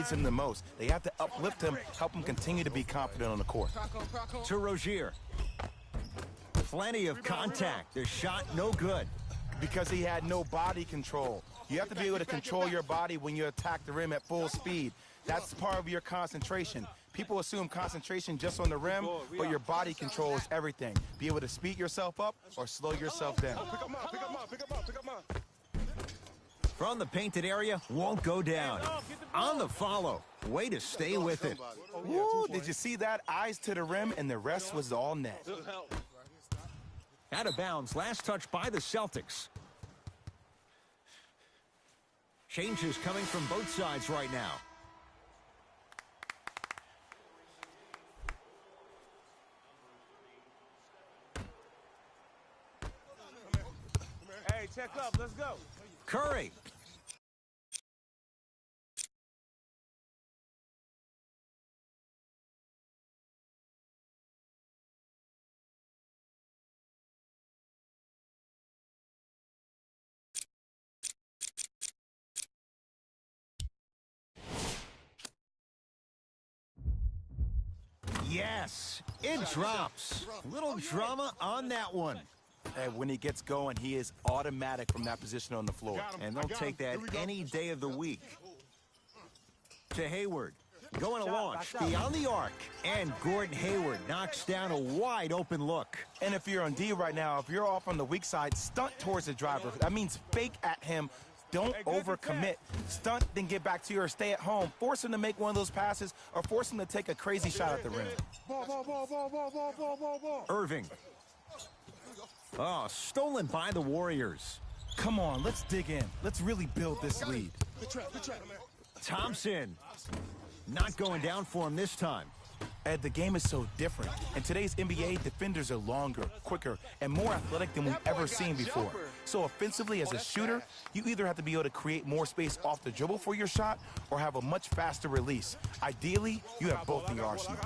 needs him the most. They have to uplift him, help him continue to be confident on the court. To Rozier. Plenty of contact. The shot no good. Because he had no body control. You have to be able to control your body when you attack the rim at full speed. That's part of your concentration. People assume concentration just on the rim, but your body control is everything. Be able to speed yourself up or slow yourself down. From the painted area, won't go down. On the follow. Way to stay with it. Woo, did you see that? Eyes to the rim, and the rest was all net. Out of bounds. Last touch by the Celtics. Changes coming from both sides right now. Hey, check up. Let's go. Curry. Yes, it drops. Little drama on that one. And when he gets going, he is automatic from that position on the floor. And they'll take that any day of the week. To Hayward. Going to launch beyond the arc. And Gordon Hayward knocks down a wide open look. And if you're on D right now, if you're off on the weak side, stunt towards the driver. That means fake at him. Don't overcommit. Stunt, then get back to your stay at home. Force him to make one of those passes or force him to take a crazy shot at the rim. Irving. Oh, stolen by the Warriors. Come on, let's dig in. Let's really build this lead. Thompson. Not going down for him this time. Ed, the game is so different. In today's NBA, defenders are longer, quicker, and more athletic than we've ever seen before. So offensively, as a shooter, you either have to be able to create more space off the dribble for your shot or have a much faster release. Ideally, you have both in your arsenal.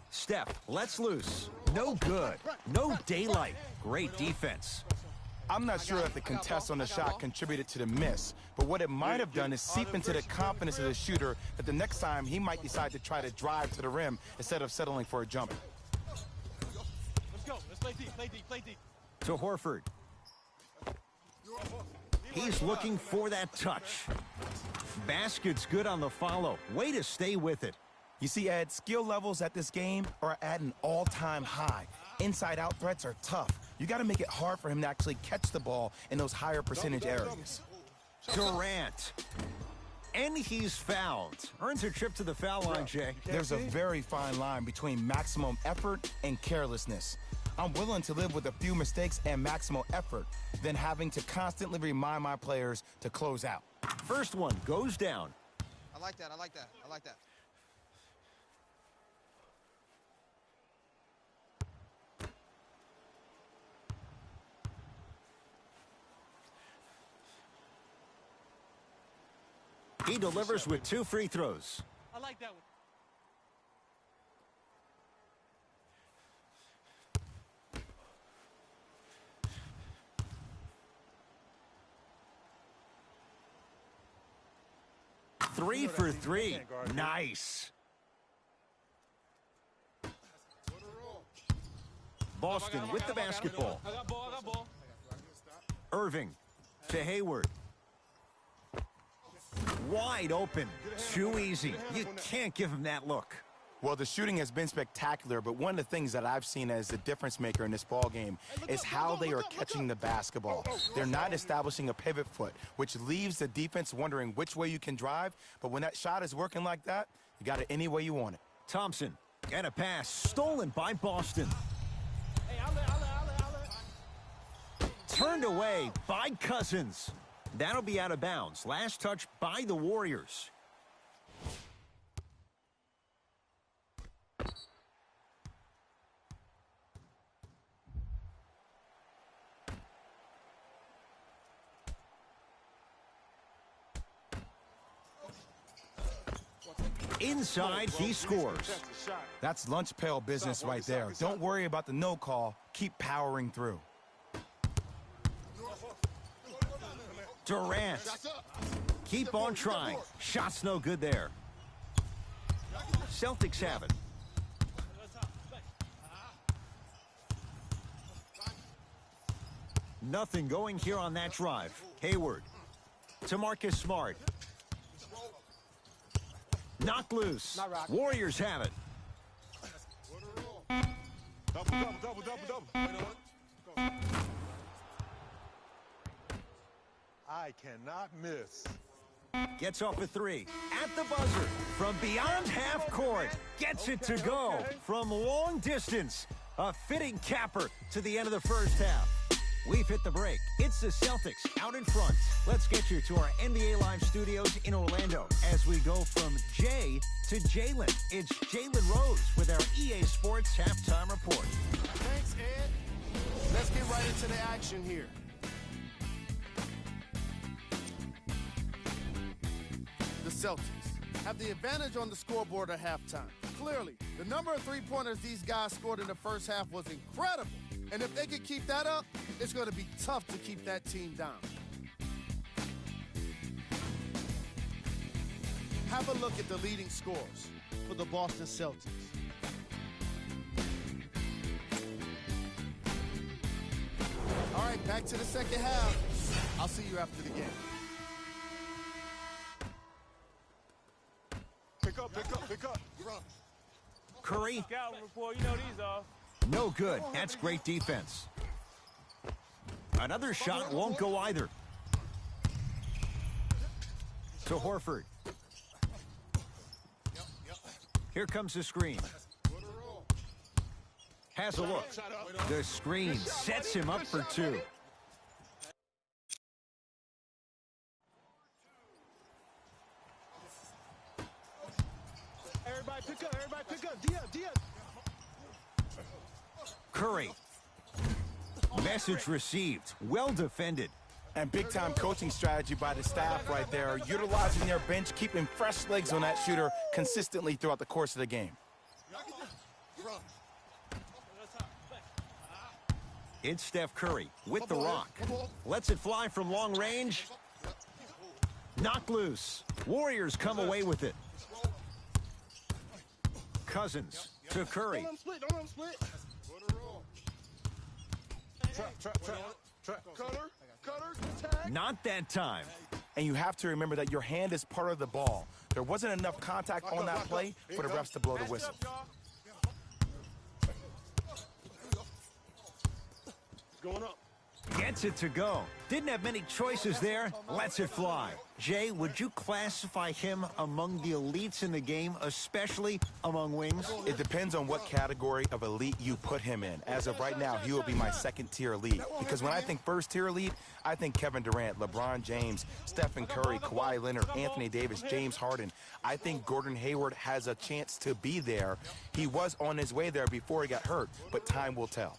Steph, let's loose. No good. No daylight. Great defense. I'm not sure that the contest on the shot contributed to the miss, but what it might have done is seep into the confidence of the shooter that the next time he might decide to try to drive to the rim instead of settling for a jumper. Let's go. Let's play deep, play deep, play deep. To Horford. He's looking for that touch. Basket's good on the follow. Way to stay with it. You see, Ed, skill levels at this game are at an all-time high. Inside-out threats are tough. You got to make it hard for him to actually catch the ball in those higher percentage areas. Durant. And he's fouled. Earns a trip to the foul line, Jay. There's a very fine line between maximum effort and carelessness. I'm willing to live with a few mistakes and maximal effort than having to constantly remind my players to close out. First one goes down. I like that. I like that. I like that. He delivers with 2 free throws. I like that one. Three for 3. Nice. Boston with the basketball. I got ball, I got ball. Irving to Hayward. Wide open. Too easy. You can't give him that look. Well, the shooting has been spectacular, but one of the things that I've seen as the difference maker in this ball game is how they are catching the basketball. They're not establishing a pivot foot, which leaves the defense wondering which way you can drive. But when that shot is working like that, you got it any way you want it. Thompson and a pass stolen by Boston. Hey, outlet. Turned away by Cousins. That'll be out of bounds. Last touch by the Warriors. Inside, he scores. That's lunch pail business right there. Don't worry about the no call. Keep powering through. Durant keep on trying. Shot's no good there. Celtics have it. Nothing going here on that drive. Hayward to Marcus Smart. Knocked loose. Warriors have it. Double. I cannot miss. Gets off a three. At the buzzer. From beyond half court. Gets it to go. From long distance. A fitting capper to the end of the first half. We've hit the break. It's the Celtics out in front. Let's get you to our NBA Live studios in Orlando as we go from Jay to Jalen. It's Jalen Rose with our EA Sports Halftime Report. Thanks, Ed. Let's get right into the action here. The Celtics have the advantage on the scoreboard at halftime. Clearly, the number of three-pointers these guys scored in the first half was incredible. And if they can keep that up, it's going to be tough to keep that team down. Have a look at the leading scores for the Boston Celtics. All right, back to the second half. I'll see you after the game. Pick up. Curry. Scouting report, you know these are. No good. That's great defense. Another shot won't go either. To Horford. Here comes the screen. Has a look. The screen sets him up for two. Everybody pick up. Dia. Curry. Message received. Well defended. And big-time coaching strategy by the staff right there, utilizing their bench, keeping fresh legs on that shooter consistently throughout the course of the game. It's Steph Curry with the rock. Lets it fly from long range. Knocked loose. Warriors come away with it. Cousins to Curry. Don't let him split. Trap. Cutter. Attack. Not that time. And you have to remember that your hand is part of the ball. There wasn't enough contact on that play for the refs to blow the whistle. Going up. Gets it to go. Didn't have many choices there. Lets it fly. Jay, would you classify him among the elites in the game, especially among wings? It depends on what category of elite you put him in. As of right now, he will be my second-tier elite. Because when I think first-tier elite, I think Kevin Durant, LeBron James, Stephen Curry, Kawhi Leonard, Anthony Davis, James Harden. I think Gordon Hayward has a chance to be there. He was on his way there before he got hurt, but time will tell.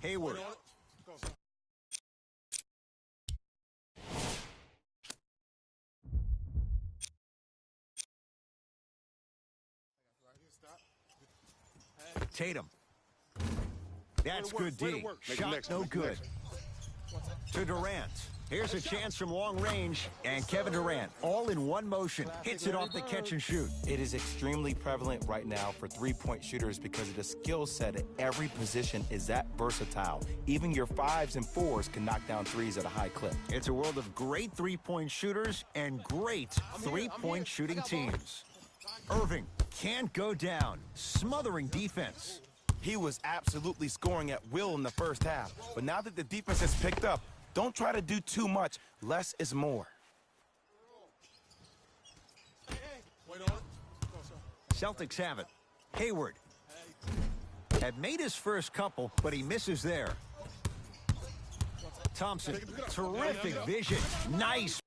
Hayward. Tatum. That's good D. Shot no good. To Durant. Here's a chance from long range, and Kevin Durant, all in one motion, hits it off the catch and shoot. It is extremely prevalent right now for three-point shooters because of the skill set at every position is that versatile. Even your 5s and 4s can knock down threes at a high clip. It's a world of great three-point shooters and great three-point shooting teams. Irving can't go down, smothering defense. He was absolutely scoring at will in the first half, but now that the defense has picked up, don't try to do too much. Less is more. Celtics have it. Hayward had made his first couple, but he misses there. Thompson, terrific vision. Nice.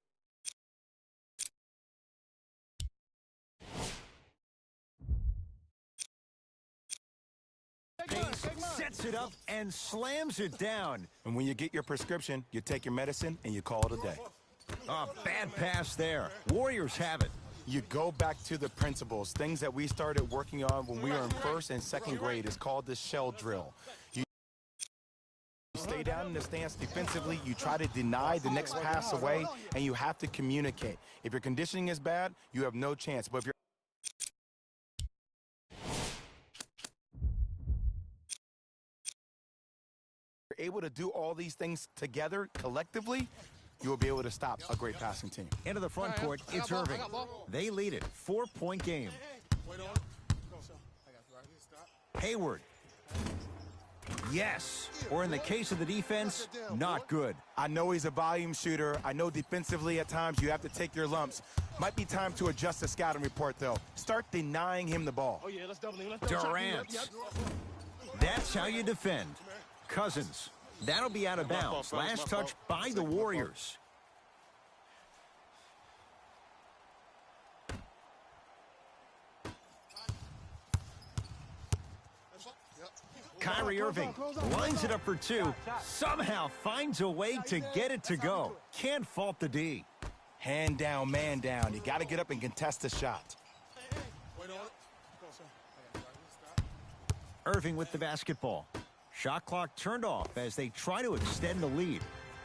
Sets it up and slams it down. And when you get your prescription, you take your medicine and you call it a day. Oh, bad pass there. Warriors have it. You go back to the principles, things that we started working on when we were in first and second grade. Is called the shell drill. You stay down in the stance defensively, you try to deny the next pass away, and you have to communicate. If your conditioning is bad, you have no chance. But if you're able to do all these things together, collectively, you will be able to stop a great passing team. Into the front court, it's Irving. They lead it, 4-point game. Hayward. Yes, or in the case of the defense, not good. I know he's a volume shooter. I know defensively at times you have to take your lumps. Might be time to adjust the scouting report, though. Start denying him the ball. Oh, yeah, let's double him. Durant. That's how you defend. Cousins. That'll be out of bounds. Last touch by the Warriors. Kyrie Irving lines it up for two. Somehow finds a way to get it to go. Can't fault the D. Hand down, man down. You got to get up and contest the shot. Irving with the basketball. Shot clock turned off as they try to extend the lead.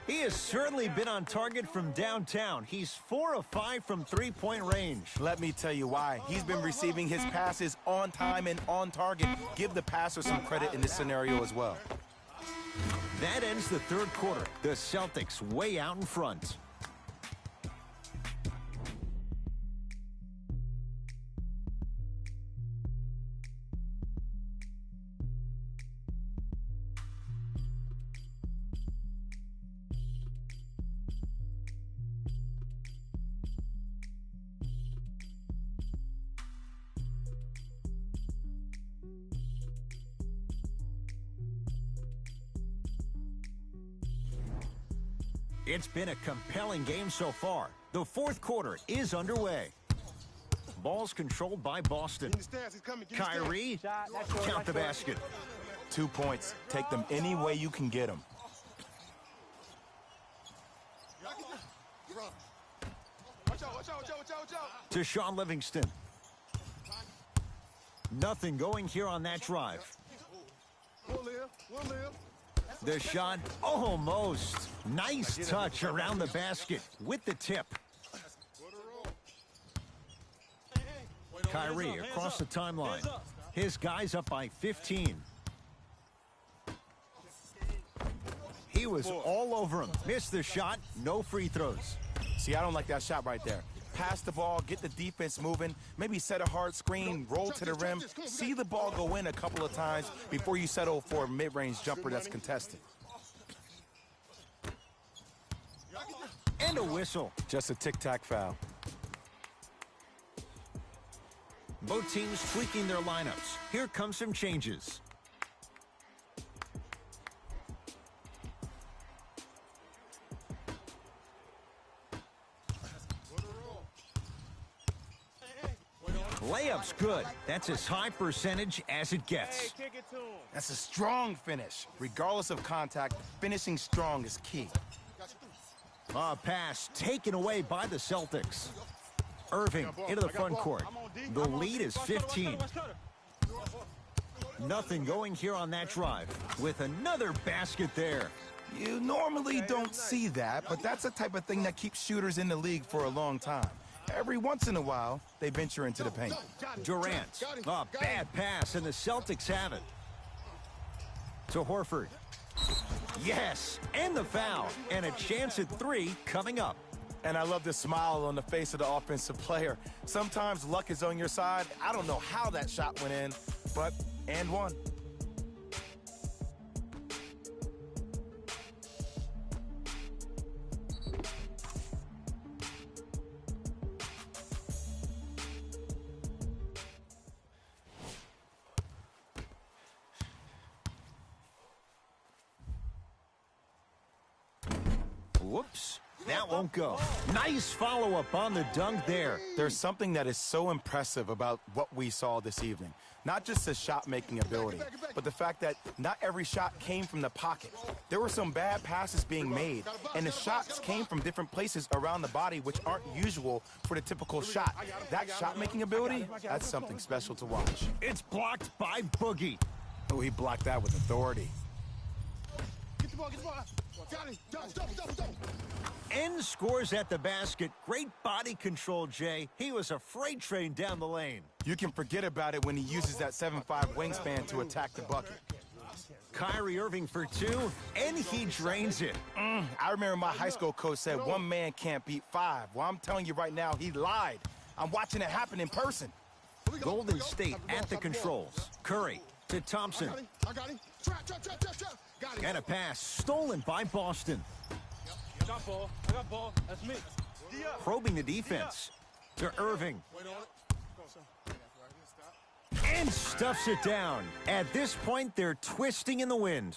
He has certainly been on target from downtown. He's 4 of 5 from three-point range. Let me tell you why. He's been receiving his passes on time and on target. Give the passer some credit in this scenario as well. That ends the third quarter. The Celtics way out in front. It's been a compelling game so far. The fourth quarter is underway. Ball's controlled by Boston. Kyrie, count the basket. 2 points. Take them any way you can get them. To Sean Livingston. Nothing going here on that drive. The shot, almost. Nice touch around the basket with the tip. Kyrie across the timeline. His guy's up by 15. He was all over him. Missed the shot, no free throws. See, I don't like that shot right there. Pass the ball, get the defense moving, maybe set a hard screen, roll to the rim, see the ball go in a couple of times before you settle for a mid-range jumper that's contested. And a whistle. Just a tic-tac foul. Both teams tweaking their lineups. Here come some changes. Layup's good. That's as high percentage as it gets. That's a strong finish. Regardless of contact, finishing strong is key. A pass taken away by the Celtics. Irving into the front court. The lead is 15. Nothing going here on that drive with another basket there. You normally don't see that, but that's the type of thing that keeps shooters in the league for a long time. Every once in a while, they venture into the paint. Durant, a bad pass, and the Celtics have it. To Horford. Yes, and the foul, and a chance at 3 coming up. And I love the smile on the face of the offensive player. Sometimes luck is on your side. I don't know how that shot went in, but and one. Whoops. That won't go. Nice follow-up on the dunk there. There's something that is so impressive about what we saw this evening. Not just the shot-making ability, but the fact that not every shot came from the pocket. There were some bad passes being made, and the shots came from different places around the body, which aren't usual for the typical shot. That shot-making ability, that's something special to watch. It's blocked by Boogie. Oh, he blocked that with authority. Get the ball, get the ball. Got it. Double. N scores at the basket. Great body control, Jay. He was a freight train down the lane. You can forget about it when he uses that 7'5" wingspan to attack the bucket. Kyrie Irving for two, and he drains it. I remember my high school coach said one man can't beat five. Well, I'm telling you right now, he lied. I'm watching it happen in person. Golden State at the controls. Curry to Thompson. I got him. Trap. Got him. And a pass stolen by Boston. I got ball. That's me. Probing the defense to Irving. And stuffs it down. At this point, they're twisting in the wind.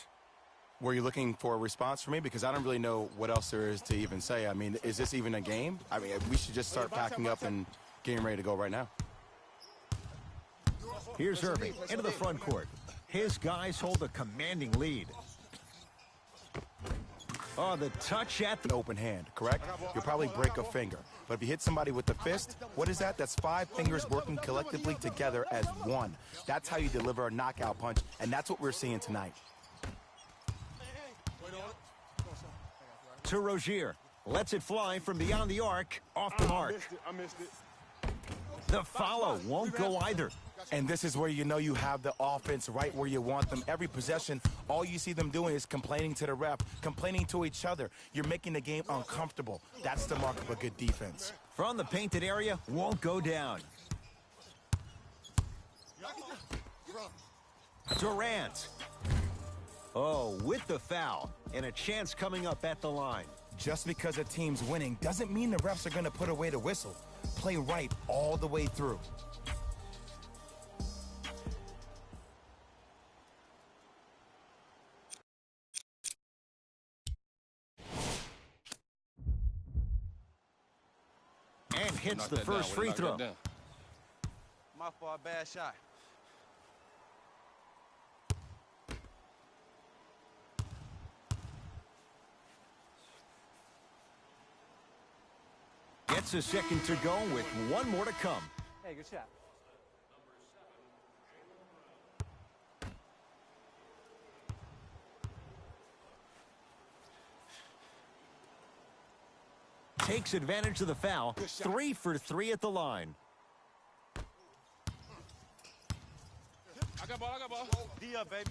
Were you looking for a response from me? Because I don't really know what else there is to even say. I mean, is this even a game? I mean, we should just start packing up and getting ready to go right now. Here's Irving into the front court. His guys hold a commanding lead. Oh, the touch at An open hand, correct? You'll probably break a finger. But if you hit somebody with the fist, what is that? That's 5 fingers working collectively together as one. That's how you deliver a knockout punch, and that's what we're seeing tonight. to Rozier. Lets it fly from beyond the arc, off the mark. I missed it. The follow won't go either. And this is where you know you have the offense right where you want them. Every possession, all you see them doing is complaining to the ref, complaining to each other. You're making the game uncomfortable. That's the mark of a good defense. From the painted area, won't go down. Durant. Oh, with the foul. And a chance coming up at the line. Just because a team's winning doesn't mean the refs are going to put away the whistle. Play right all the way through. And hits the first free throw. My fault, bad shot. Gets a second to go with one more to come. Hey, good shot. Takes advantage of the foul. 3 for 3 at the line. I got ball. D up, baby.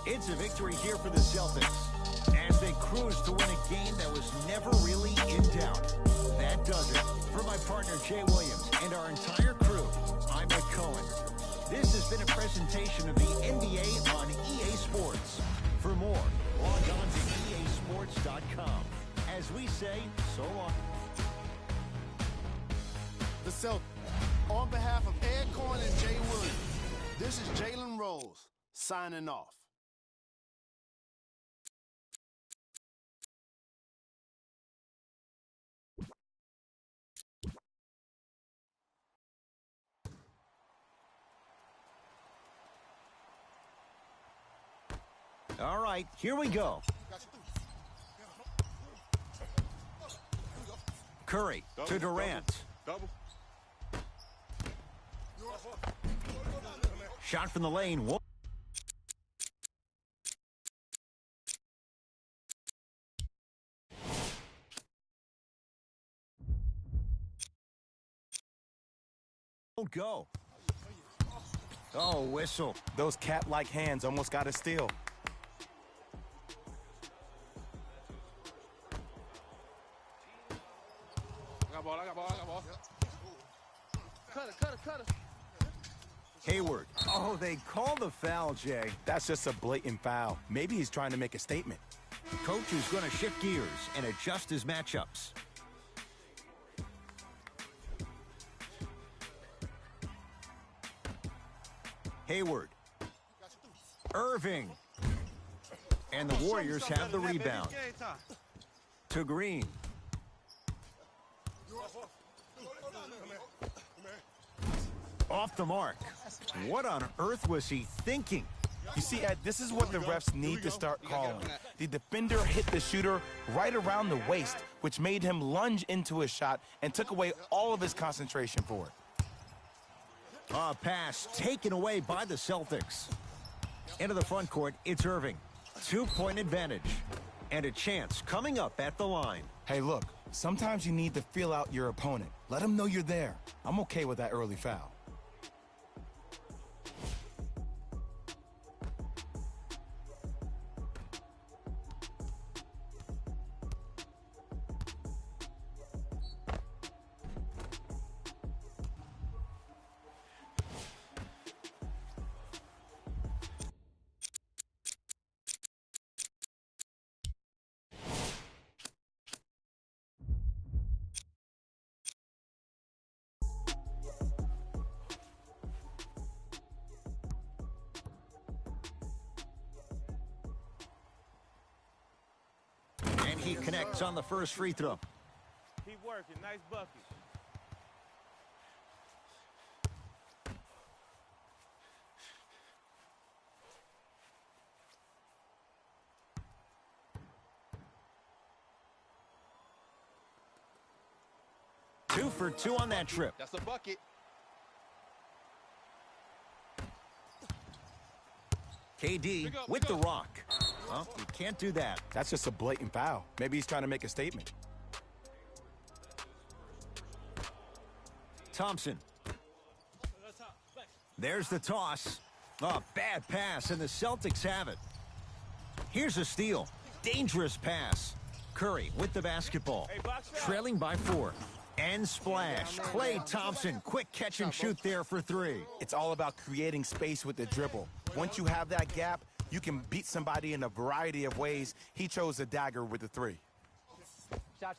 It's a victory here for the Celtics as they cruise to win a game that was never really in doubt. That does it. For my partner Jay Williams and our entire crew, I'm Mike Cohen. This has been a presentation of the NBA on EA Sports. For more, log on to EASports.com. As we say, so long. The Celtics. On behalf of Ed Cohen and Jay Williams, this is Jalen Rose signing off. All right, here we go. Curry to Durant. Double. Shot from the lane. Won't go. Oh, whistle. Those cat-like hands almost got a steal. I got ball. Cutter. Hayward. Oh, they call the foul, Jay. That's just a blatant foul. Maybe he's trying to make a statement. The coach is going to shift gears and adjust his matchups. Hayward. Irving. And the Warriors have the rebound. To Green. Off the mark. What on earth was he thinking? You see, Ed, this is what the refs need to start calling. The defender hit the shooter right around the waist, which made him lunge into his shot and took away all of his concentration for it. A pass taken away by the Celtics. Into the front court, it's Irving. 2-point advantage. And a chance coming up at the line. Hey, look, sometimes you need to feel out your opponent. Let him know you're there. I'm okay with that early foul. He connects on the first free throw. Keep working. Nice bucket. Two for two on that trip. That's a bucket. KD with the rock. Well, you can't do that. That's just a blatant foul. Maybe he's trying to make a statement. Thompson. There's the toss. Oh, bad pass, and the Celtics have it. Here's a steal. Dangerous pass. Curry with the basketball. Trailing by 4. And splash. Klay Thompson, quick catch and shoot there for 3. It's all about creating space with the dribble. Once you have that gap, you can beat somebody in a variety of ways. He chose the dagger with the 3. Shot.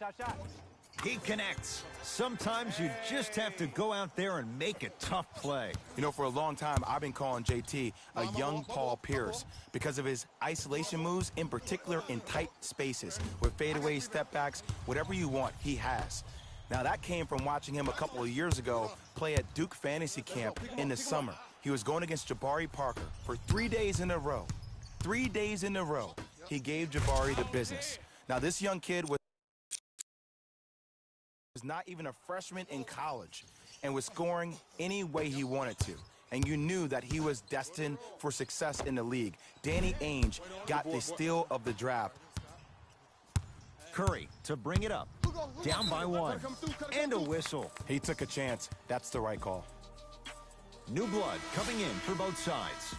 He connects. Sometimes you just have to go out there and make a tough play. You know, for a long time, I've been calling JT a young Paul Pierce because of his isolation moves, in particular in tight spaces, with fadeaways, step backs, whatever you want, he has. Now, that came from watching him a couple of years ago play at Duke Fantasy Camp in the summer. He was going against Jabari Parker for 3 days in a row. 3 days in a row, he gave Jabari the business. Now, this young kid was not even a freshman in college and was scoring any way he wanted to. And you knew that he was destined for success in the league. Danny Ainge got the steal of the draft. Curry to bring it up. Down by 1. And a whistle. He took a chance. That's the right call. New blood coming in for both sides.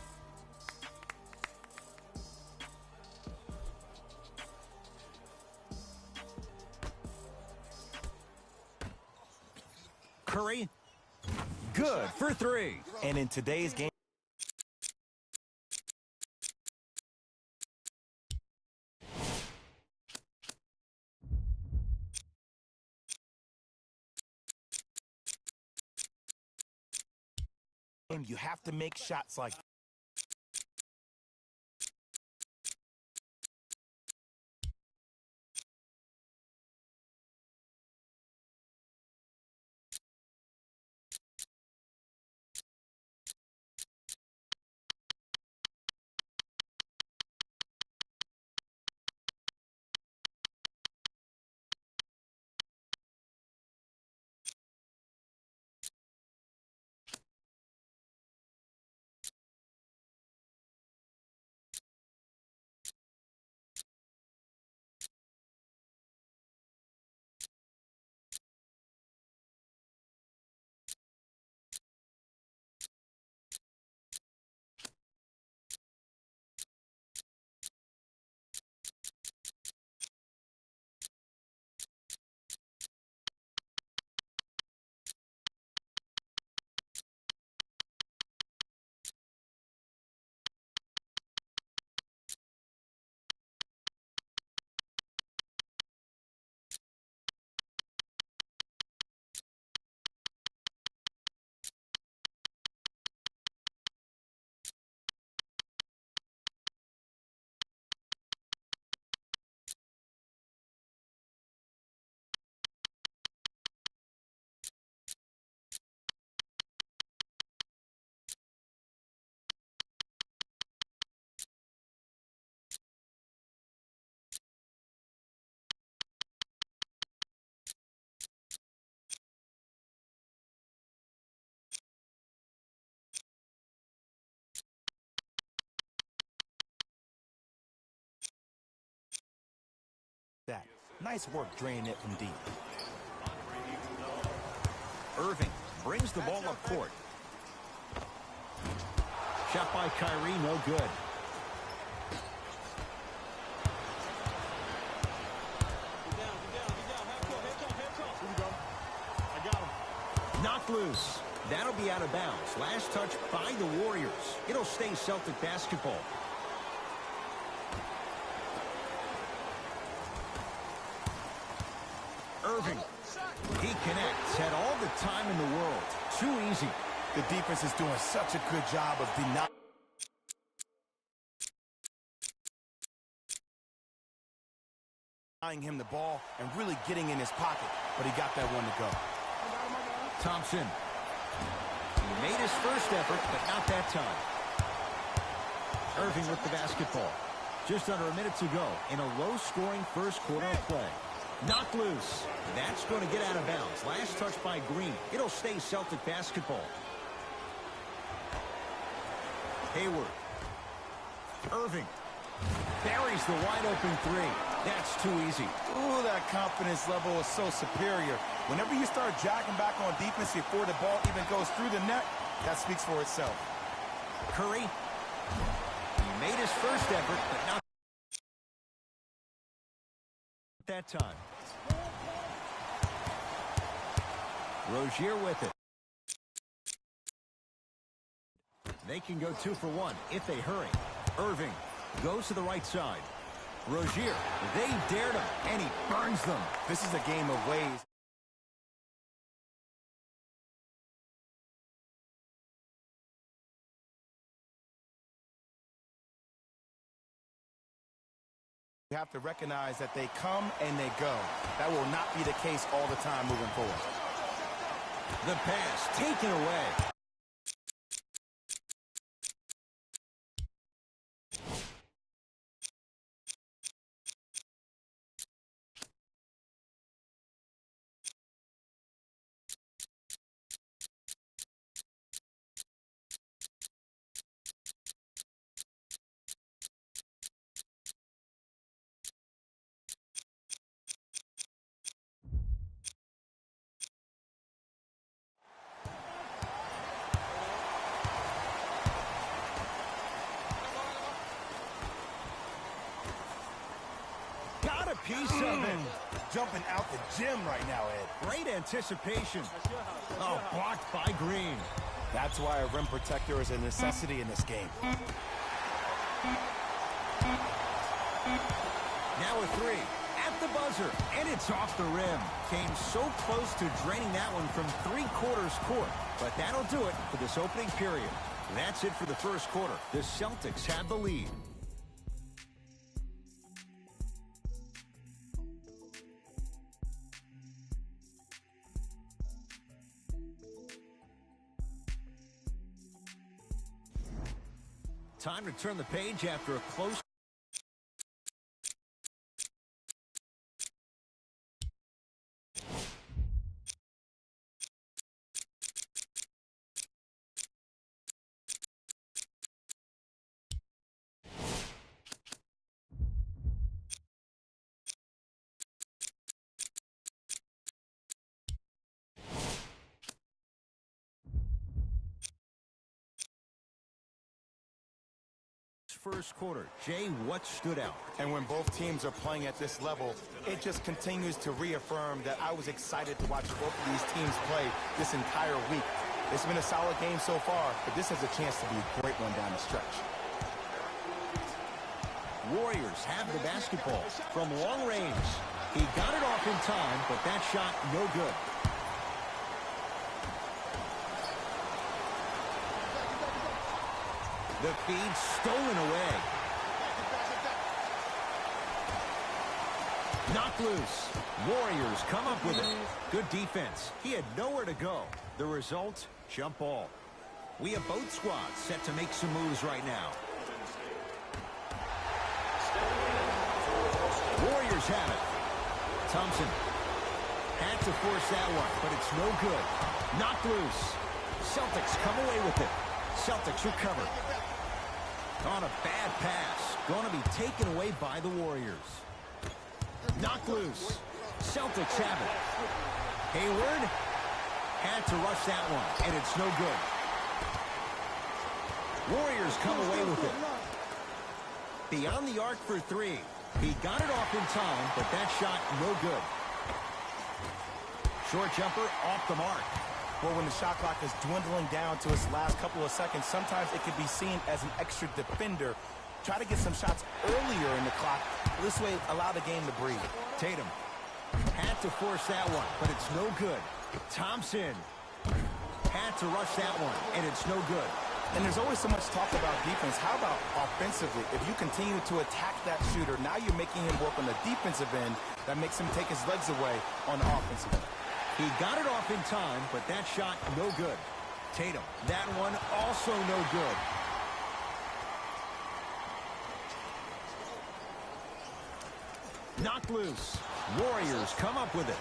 Curry, good for 3. And in today's game, you have to make shots like Nice work draining it from deep. Irving brings the ball up court. Shot by Kyrie, no good. Knocked loose. That'll be out of bounds. Last touch by the Warriors. It'll stay Celtic basketball. Irving. He connects. Had all the time in the world. Too easy. The defense is doing such a good job of denying him the ball and really getting in his pocket, but he got that one to go. Thompson. He made his first effort, but not that time. Irving with the basketball. Just under a minute to go in a low-scoring first quarter of play. Knocked loose. That's going to get out of bounds. Last touch by Green. It'll stay Celtic basketball. Hayward. Irving. Buries the wide-open three. That's too easy. Ooh, that confidence level is so superior. Whenever you start jacking back on defense before the ball even goes through the net, that speaks for itself. Curry. He made his first effort, but not that time. Rozier with it. They can go 2 for 1 if they hurry. Irving goes to the right side. Rozier, they dared him, and he burns them. This is a game of ways. You have to recognize that they come and they go. That will not be the case all the time moving forward. The pass taken away. Piece of it. Jumping out the gym right now, Ed. Great anticipation. Oh, blocked by Green. That's why a rim protector is a necessity in this game. Now a three. At the buzzer. And it's off the rim. Came so close to draining that one from 3/4 court. But that'll do it for this opening period. That's it for the first quarter. The Celtics have the lead. Time to turn the page after a close. First quarter. Jay, what stood out? And when both teams are playing at this level, it just continues to reaffirm that I was excited to watch both of these teams play this entire week. It's been a solid game so far, but this has a chance to be a great one down the stretch. Warriors have the basketball from long range. He got it off in time, but that shot no good. The feed stolen away. Knocked loose. Warriors come up with it. Good defense. He had nowhere to go. The result, jump ball. We have both squads set to make some moves right now. Warriors have it. Thompson had to force that one, but it's no good. Knocked loose. Celtics come away with it. Celtics recover. On a bad pass. Going to be taken away by the Warriors. Knocked loose. Celtics have it. Hayward had to rush that one, and it's no good. Warriors come away with it. Beyond the arc for three. He got it off in time, but that shot no good. Short jumper off the mark. Well, when the shot clock is dwindling down to its last couple of seconds, sometimes it can be seen as an extra defender. Try to get some shots earlier in the clock. This way, allow the game to breathe. Tatum had to force that one, but it's no good. Thompson had to rush that one, and it's no good. And there's always so much talk about defense. How about offensively? If you continue to attack that shooter, now you're making him work on the defensive end. That makes him take his legs away on the offensive end. He got it off in time, but that shot no good. Tatum, that one also no good. Knocked loose. Warriors come up with it.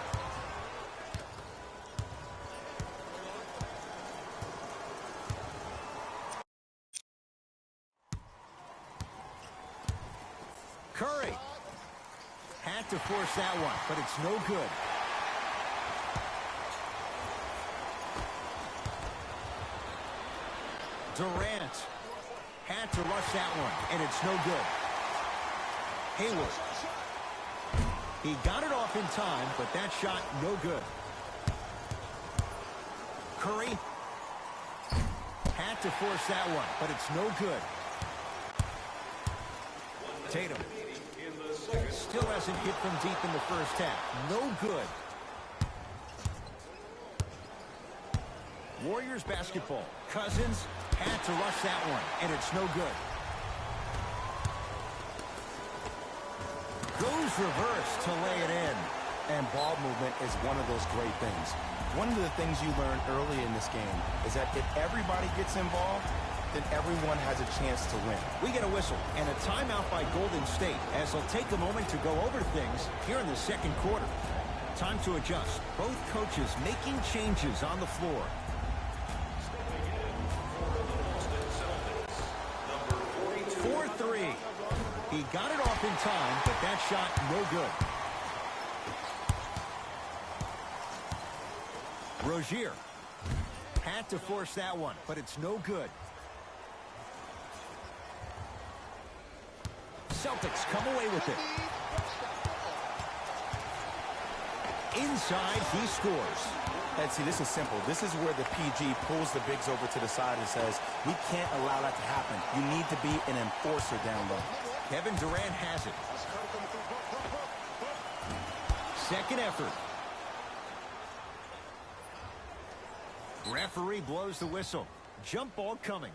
Curry had to force that one, but it's no good. Durant had to rush that one, and it's no good. Hayward. He got it off in time, but that shot no good. Curry had to force that one, but it's no good. Tatum still hasn't hit from deep in the first half. No good. Warriors basketball. Cousins had to rush that one, and it's no good. Goes reverse to lay it in. And ball movement is one of those great things. One of the things you learn early in this game is that if everybody gets involved, then everyone has a chance to win. We get a whistle and a timeout by Golden State as they'll take a moment to go over things here in the second quarter. Time to adjust. Both coaches making changes on the floor. He got it off in time, but that shot no good. Rozier had to force that one, but it's no good. Celtics come away with it. Inside, he scores. And see, this is simple. This is where the PG pulls the bigs over to the side and says, we can't allow that to happen. You need to be an enforcer down low. Kevin Durant has it. Second effort. Referee blows the whistle. Jump ball coming.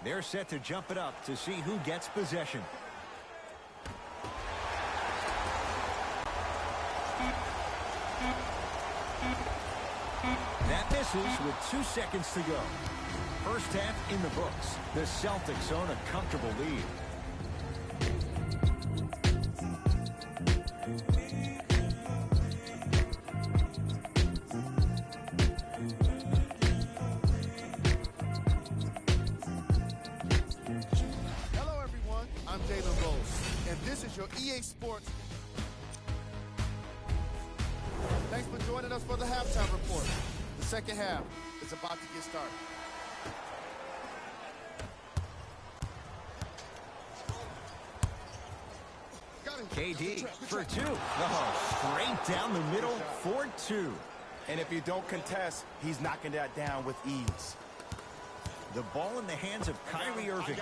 They're set to jump it up to see who gets possession. That misses with 2 seconds to go. First half in the books. The Celtics own a comfortable lead. Hello, everyone. I'm Jalen Rose, and this is your EA Sports. Thanks for joining us for the halftime report. The second half is about to get started. KD for two. Oh, straight down the middle for two. And if you don't contest, he's knocking that down with ease. The ball in the hands of Kyrie Irving.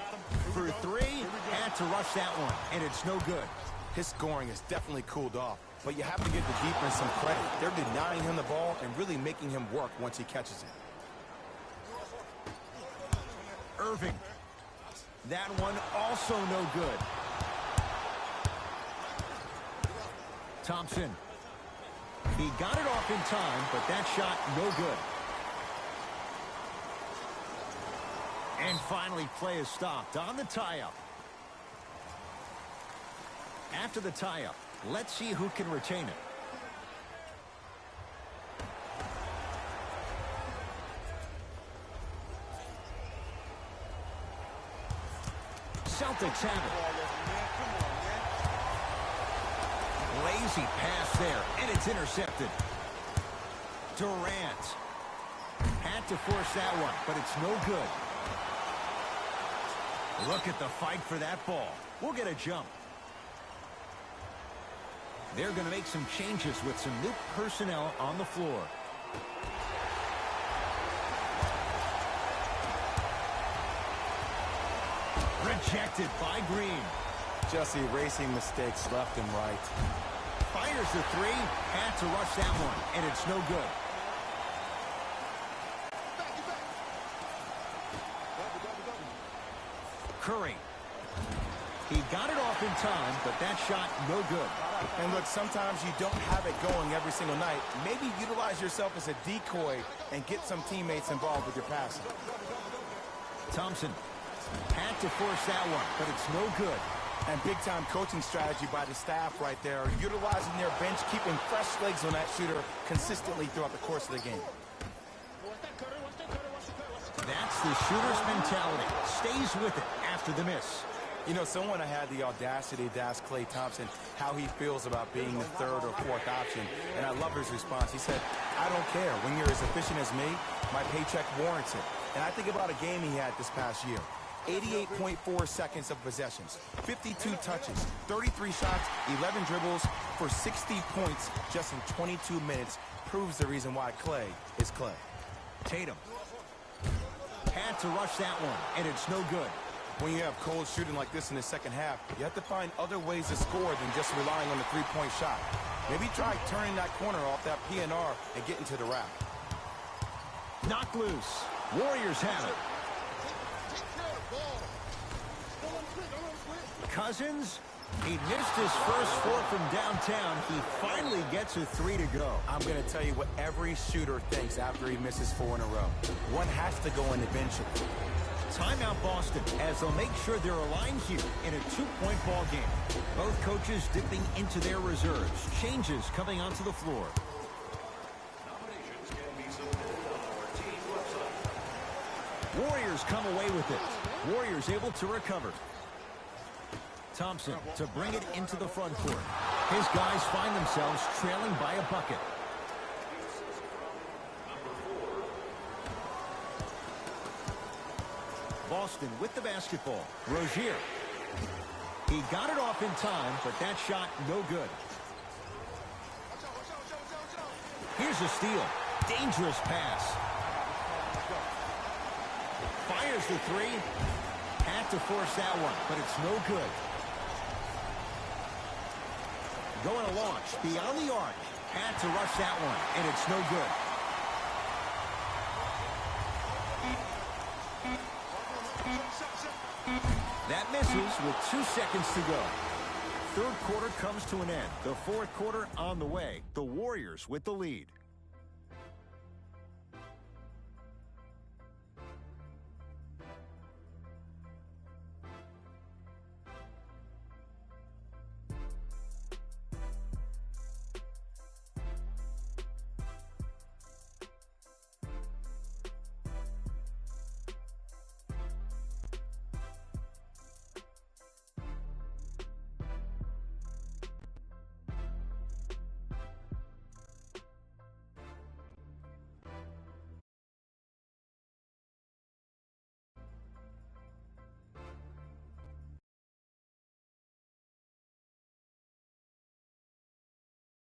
For three, had to rush that one, and it's no good. His scoring has definitely cooled off, but you have to give the defense some credit. They're denying him the ball and really making him work once he catches it. Irving. That one also no good. Thompson. He got it off in time, but that shot no good. And finally, play is stopped on the tie-up. After the tie-up, let's see who can retain it. Celtics have it. Easy pass there, and it's intercepted. Durant had to force that one, but it's no good. Look at the fight for that ball. We'll get a jump. They're going to make some changes with some new personnel on the floor. Rejected by Green. Just erasing mistakes left and right. Fires the three. Had to rush that one, and it's no good. Curry. He got it off in time, but that shot no good. And look, sometimes you don't have it going every single night. Maybe utilize yourself as a decoy and get some teammates involved with your passing. Thompson had to force that one, but it's no good. And big-time coaching strategy by the staff right there, utilizing their bench, keeping fresh legs on that shooter consistently throughout the course of the game. That's the shooter's mentality. Stays with it after the miss. You know, someone had the audacity to ask Klay Thompson how he feels about being the third or fourth option, and I love his response. He said, I don't care. When you're as efficient as me, my paycheck warrants it. And I think about a game he had this past year. 88.4 seconds of possessions, 52 touches, 33 shots, 11 dribbles for 60 points just in 22 minutes proves the reason why Klay is Klay. Tatum had to rush that one, and it's no good. When you have cold shooting like this in the second half, you have to find other ways to score than just relying on the three-point shot. Maybe try turning that corner off that PNR and getting to the rack. Knocked loose. Warriors have it. Cousins, he missed his first four from downtown. He finally gets a three to go. I'm going to tell you what every shooter thinks after he misses four in a row. One has to go in eventually. Timeout Boston, as they'll make sure they're aligned here in a two-point ball game. Both coaches dipping into their reserves. Changes coming onto the floor. Warriors come away with it. Warriors able to recover. Thompson to bring it into the front court. His guys find themselves trailing by a bucket. Boston with the basketball. Rozier. He got it off in time, but that shot no good. Here's a steal. Dangerous pass. Fires the three. Had to force that one, but it's no good. Going to launch beyond the arc. Had to rush that one, and it's no good. That misses with 2 seconds to go. Third quarter comes to an end. The fourth quarter on the way. The Warriors with the lead.